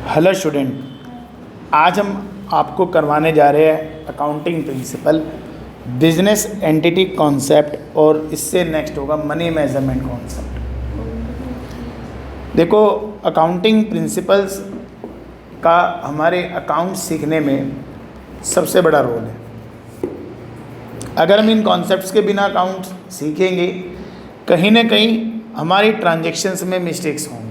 Hello student, आज हम आपको करवाने जा रहे हैं accounting principle, business entity concept और इससे नेक्स्ट होगा मनी मेजरमेंट कॉन्सेप्ट। देखो, अकाउंटिंग प्रिंसिपल्स का हमारे अकाउंट सीखने में सबसे बड़ा रोल है। अगर हम इन कॉन्सेप्ट्स के बिना अकाउंट सीखेंगे, कहीं ना कहीं हमारी ट्रांजैक्शंस में मिस्टेक्स होंगी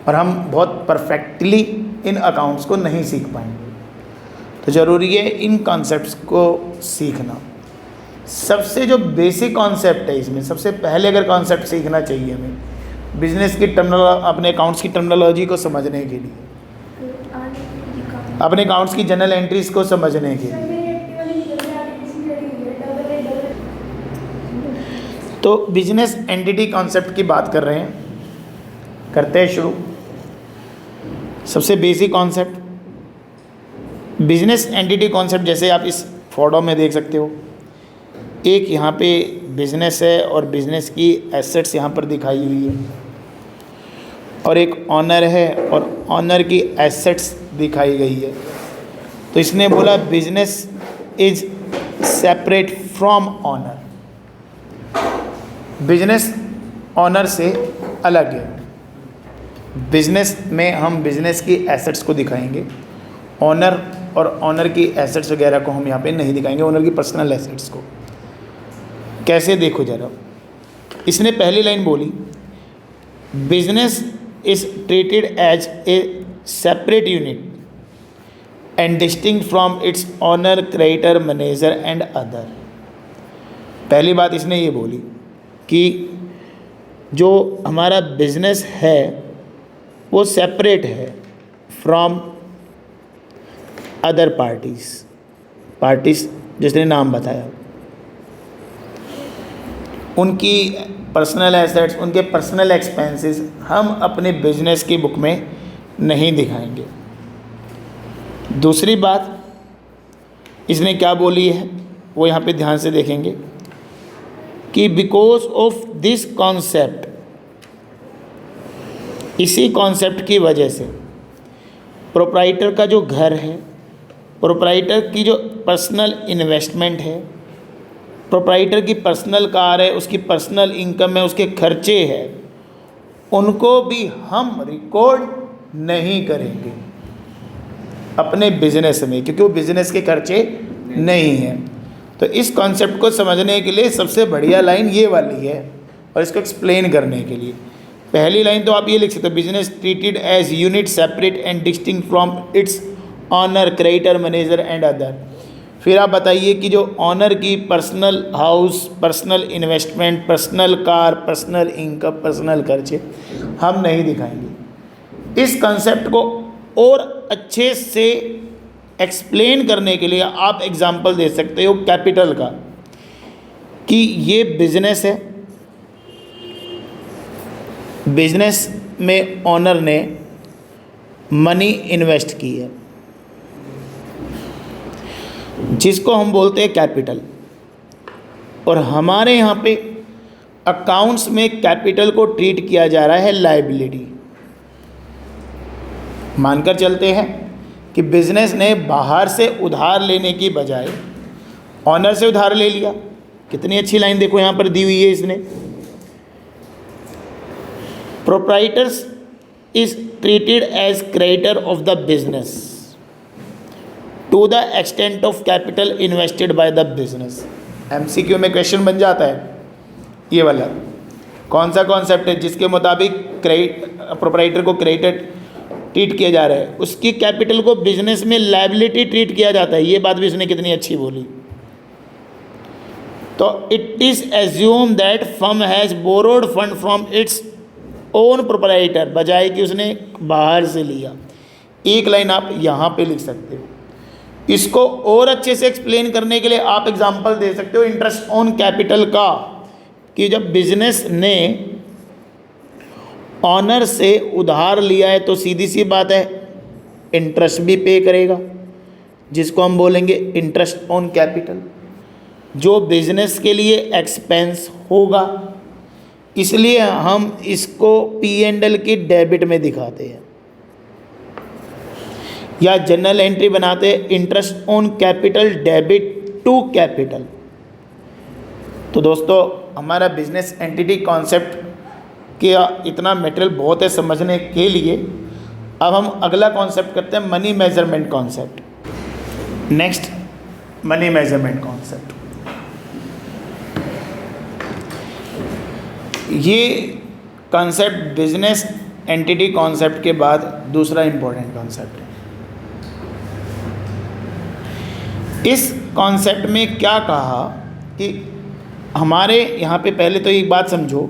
और हम बहुत परफेक्टली इन अकाउंट्स को नहीं सीख पाएंगे। तो ज़रूरी है इन कॉन्सेप्ट्स को सीखना। सबसे जो बेसिक कॉन्सेप्ट है, इसमें सबसे पहले अगर कॉन्सेप्ट सीखना चाहिए हमें बिजनेस की अपने अकाउंट्स की टर्मिनोलॉजी को समझने के लिए, अपने अकाउंट्स की जनरल एंट्रीज को समझने के लिए। तो बिजनेस एंटिटी कॉन्सेप्ट की बात कर रहे हैं, करते हैं शुरू। सबसे basic concept business entity concept, जैसे आप इस फोटो में देख सकते हो, एक यहाँ पे बिजनेस है और बिजनेस की एसेट्स यहाँ पर दिखाई हुई है, और एक ऑनर है और ऑनर की एसेट्स दिखाई गई है। तो इसने बोला business is separate from owner, business owner से अलग है। बिजनेस में हम बिजनेस की एसेट्स को दिखाएंगे, ऑनर और ऑनर की एसेट्स वगैरह को हम यहाँ पे नहीं दिखाएंगे, ऑनर की पर्सनल एसेट्स को। कैसे, देखो जरा, इसने पहली लाइन बोली business is treated as a separate unit and distinct from its owner, creditor, manager and other. पहली बात इसने ये बोली कि जो हमारा बिजनेस है वो सेपरेट है फ्रॉम अदर पार्टीज जिसने नाम बताया, उनकी पर्सनल एसेट्स, उनके पर्सनल एक्सपेंसेस हम अपने बिजनेस की बुक में नहीं दिखाएंगे। दूसरी बात इसने क्या बोली है वो यहाँ पे ध्यान से देखेंगे कि बिकॉज ऑफ दिस कॉन्सेप्ट, इसी कॉन्सेप्ट की वजह से प्रोप्राइटर का जो घर है, प्रोप्राइटर की जो पर्सनल इन्वेस्टमेंट है, प्रोप्राइटर की पर्सनल कार है, उसकी पर्सनल इनकम है, उसके खर्चे हैं, उनको भी हम रिकॉर्ड नहीं करेंगे अपने बिजनेस में, क्योंकि वो बिजनेस के खर्चे नहीं हैं। तो इस कॉन्सेप्ट को समझने के लिए सबसे बढ़िया लाइन ये वाली है, और इसको एक्सप्लेन करने के लिए पहली लाइन तो आप ये लिख सकते हो, business treated as unit separate and distinct from its owner, creditor, manager and other. फिर आप बताइए कि जो ऑनर की personal house, personal investment, personal car, personal income, personal खर्चे हम नहीं दिखाएंगे। इस कंसेप्ट को और अच्छे से एक्सप्लेन करने के लिए आप एग्जांपल दे सकते हो कैपिटल का, कि ये बिजनेस है, बिजनेस में ऑनर ने मनी इन्वेस्ट की है जिसको हम बोलते हैं कैपिटल, और हमारे यहाँ पे अकाउंट्स में कैपिटल को ट्रीट किया जा रहा है लायबिलिटी। मानकर चलते हैं कि बिजनेस ने बाहर से उधार लेने की बजाय ऑनर से उधार ले लिया। कितनी अच्छी लाइन देखो यहाँ पर दी हुई है इसने, proprietors is treated as creditor of the business to the extent of capital invested by the business. MCQ में क्वेश्चन बन जाता है ये वाला। कौन सा कॉन्सेप्ट है जिसके मुताबिक प्रोप्राइटर को क्रेडिटर ट्रीट किया जा रहा है, उसकी कैपिटल को बिजनेस में लायबिलिटी ट्रीट किया जाता है। ये बात भी उसने कितनी अच्छी बोली। तो it is assume that firm has borrowed fund from its own proprietor, बजाय कि उसने बाहर से लिया। एक लाइन आप यहाँ पे लिख सकते हो। इसको और अच्छे से एक्सप्लेन करने के लिए आप एग्जांपल दे सकते हो इंटरेस्ट ऑन कैपिटल का, कि जब बिजनेस ने ऑनर से उधार लिया है तो सीधी सी बात है इंटरेस्ट भी पे करेगा, जिसको हम बोलेंगे इंटरेस्ट ऑन कैपिटल, जो बिजनेस के लिए एक्सपेंस होगा। इसलिए हम इसको P&L की डेबिट में दिखाते हैं। या जर्नल एंट्री बनाते हैं interest on capital debit to capital. तो दोस्तों हमारा बिजनेस एंटिटी कॉन्सेप्ट का इतना मटेरियल बहुत है समझने के लिए। अब हम अगला कॉन्सेप्ट करते हैं money measurement concept. Next money measurement concept, ये कॉन्सेप्ट बिजनेस एंटिटी कॉन्सेप्ट के बाद दूसरा इंपॉर्टेंट कॉन्सेप्ट है। इस कॉन्सेप्ट में क्या कहा कि हमारे यहाँ पे पहले तो एक बात समझो,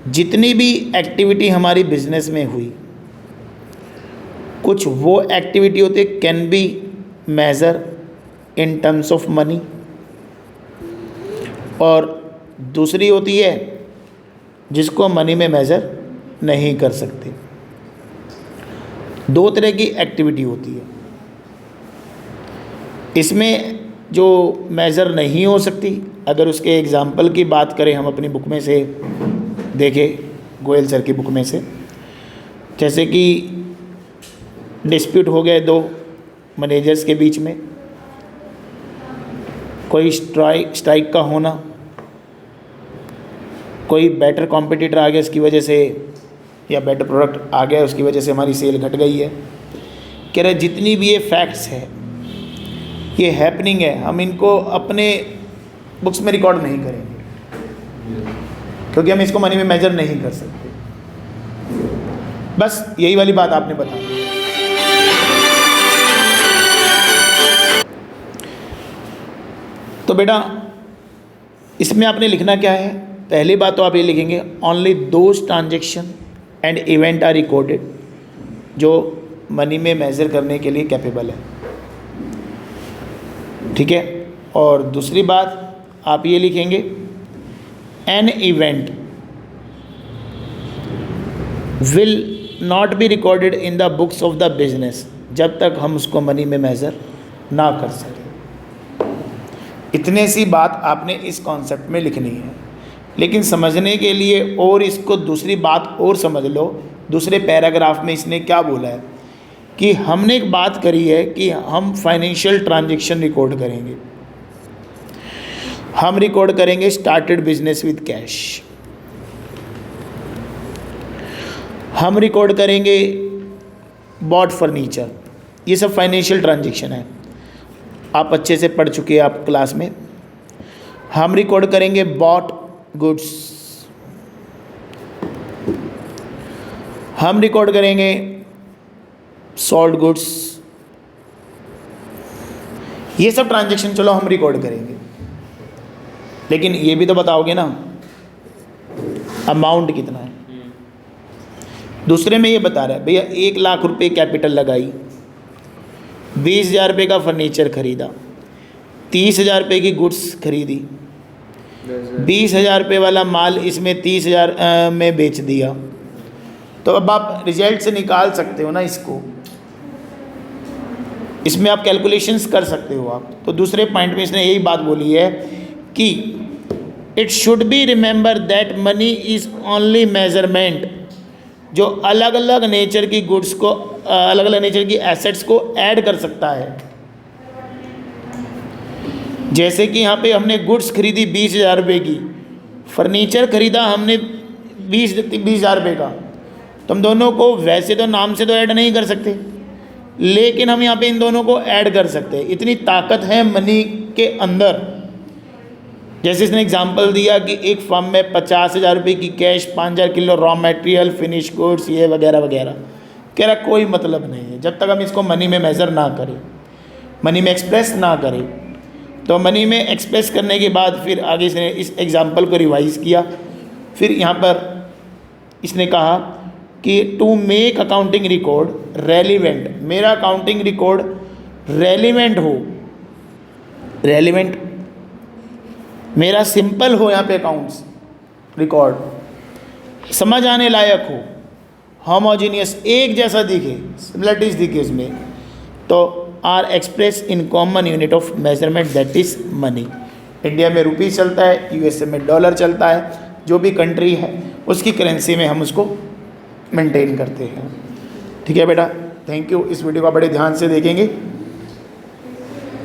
जितनी भी एक्टिविटी हमारी बिजनेस में हुई, कुछ वो एक्टिविटी होती है can be measure in terms of money, और दूसरी होती है जिसको मनी में मेज़र नहीं कर सकते। दो तरह की एक्टिविटी होती है। इसमें जो मेज़र नहीं हो सकती, अगर उसके एग्ज़ाम्पल की बात करें हम अपनी बुक में से देखें, गोयल सर की बुक में से, जैसे कि डिस्प्यूट हो गए दो मैनेजर्स के बीच में, कोई स्ट्राइक का होना, कोई बेटर कॉम्पिटिटर आ गया इसकी वजह से, या बेटर प्रोडक्ट आ गया उसकी वजह से हमारी सेल घट गई है। कह रहे जितनी भी ये फैक्ट्स है, ये हैपनिंग है, हम इनको अपने बुक्स में रिकॉर्ड नहीं करेंगे क्योंकि हम इसको मनी में मेजर नहीं कर सकते। बस यही वाली बात आपने बता दी। तो बेटा इसमें आपने लिखना क्या है? पहली बात तो आप ये लिखेंगे only those transaction and event are recorded जो मनी में मेजर करने के लिए कैपेबल है, ठीक है। और दूसरी बात आप ये लिखेंगे an event will not be recorded in the books of the business जब तक हम उसको मनी में मेजर ना कर सकें। इतने सी बात आपने इस कॉन्सेप्ट में लिखनी है। लेकिन समझने के लिए और इसको दूसरी बात और समझ लो, दूसरे पैराग्राफ में इसने क्या बोला है कि हमने एक बात करी है कि हम फाइनेंशियल ट्रांजैक्शन रिकॉर्ड करेंगे। हम रिकॉर्ड करेंगे स्टार्टेड बिजनेस विद कैश, हम रिकॉर्ड करेंगे बॉट फर्नीचर, ये सब फाइनेंशियल ट्रांजैक्शन है, आप अच्छे से पढ़ चुके हैं आप क्लास में। हम रिकॉर्ड करेंगे बॉट गुड्स, हम रिकॉर्ड करेंगे सोल्ड गुड्स, ये सब ट्रांजैक्शन चलो हम रिकॉर्ड करेंगे। लेकिन ये भी तो बताओगे ना अमाउंट कितना है। दूसरे में ये बता रहा है भैया 1 लाख रुपए कैपिटल लगाई, 20,000 रुपये का फर्नीचर खरीदा, 30,000 रुपये की गुड्स खरीदी, 20,000 रुपये वाला माल इसमें 30,000 में बेच दिया। तो अब आप रिजल्ट से निकाल सकते हो ना इसको, इसमें आप कैलकुलेशंस कर सकते हो आप। तो दूसरे पॉइंट में इसने यही बात बोली है कि it should be remember that money is only measurement, जो अलग अलग नेचर की गुड्स को, अलग अलग नेचर की एसेट्स को ऐड कर सकता है। जैसे कि यहाँ पे हमने गुड्स खरीदी 20,000 रुपये की, फर्नीचर खरीदा हमने 20,000 रुपये का, तो हम दोनों को वैसे तो नाम से तो ऐड नहीं कर सकते, लेकिन हम यहाँ पे इन दोनों को ऐड कर सकते हैं। इतनी ताकत है मनी के अंदर। जैसे इसने एग्जांपल दिया कि एक फर्म में 50,000 रुपये की cash, 5,000 kilo raw material, finish goods, ये वगैरह वगैरह। कह रहा कोई मतलब नहीं है जब तक हम इसको मनी में मेज़र ना करें, मनी में एक्सप्रेस ना करें। तो मनी में एक्सप्रेस करने के बाद फिर आगे इसने इस एग्जांपल को रिवाइज़ किया। फिर यहाँ पर इसने कहा कि to make accounting record relevant, मेरा अकाउंटिंग रिकॉर्ड रेलिवेंट हो, रेलिवेंट मेरा सिंपल हो, यहाँ पे अकाउंट्स रिकॉर्ड समझ आने लायक हो, होमोजीनियस एक जैसा दिखे, सिमिलरिटीज दिखे उसमें, तो are express in common unit of measurement that is money. India में रुपी चलता है, यूएसए में डॉलर चलता है, जो भी कंट्री है उसकी करेंसी में हम उसको मेंटेन करते हैं। ठीक है बेटा। Thank you. इस वीडियो को आप बड़े ध्यान से देखेंगे।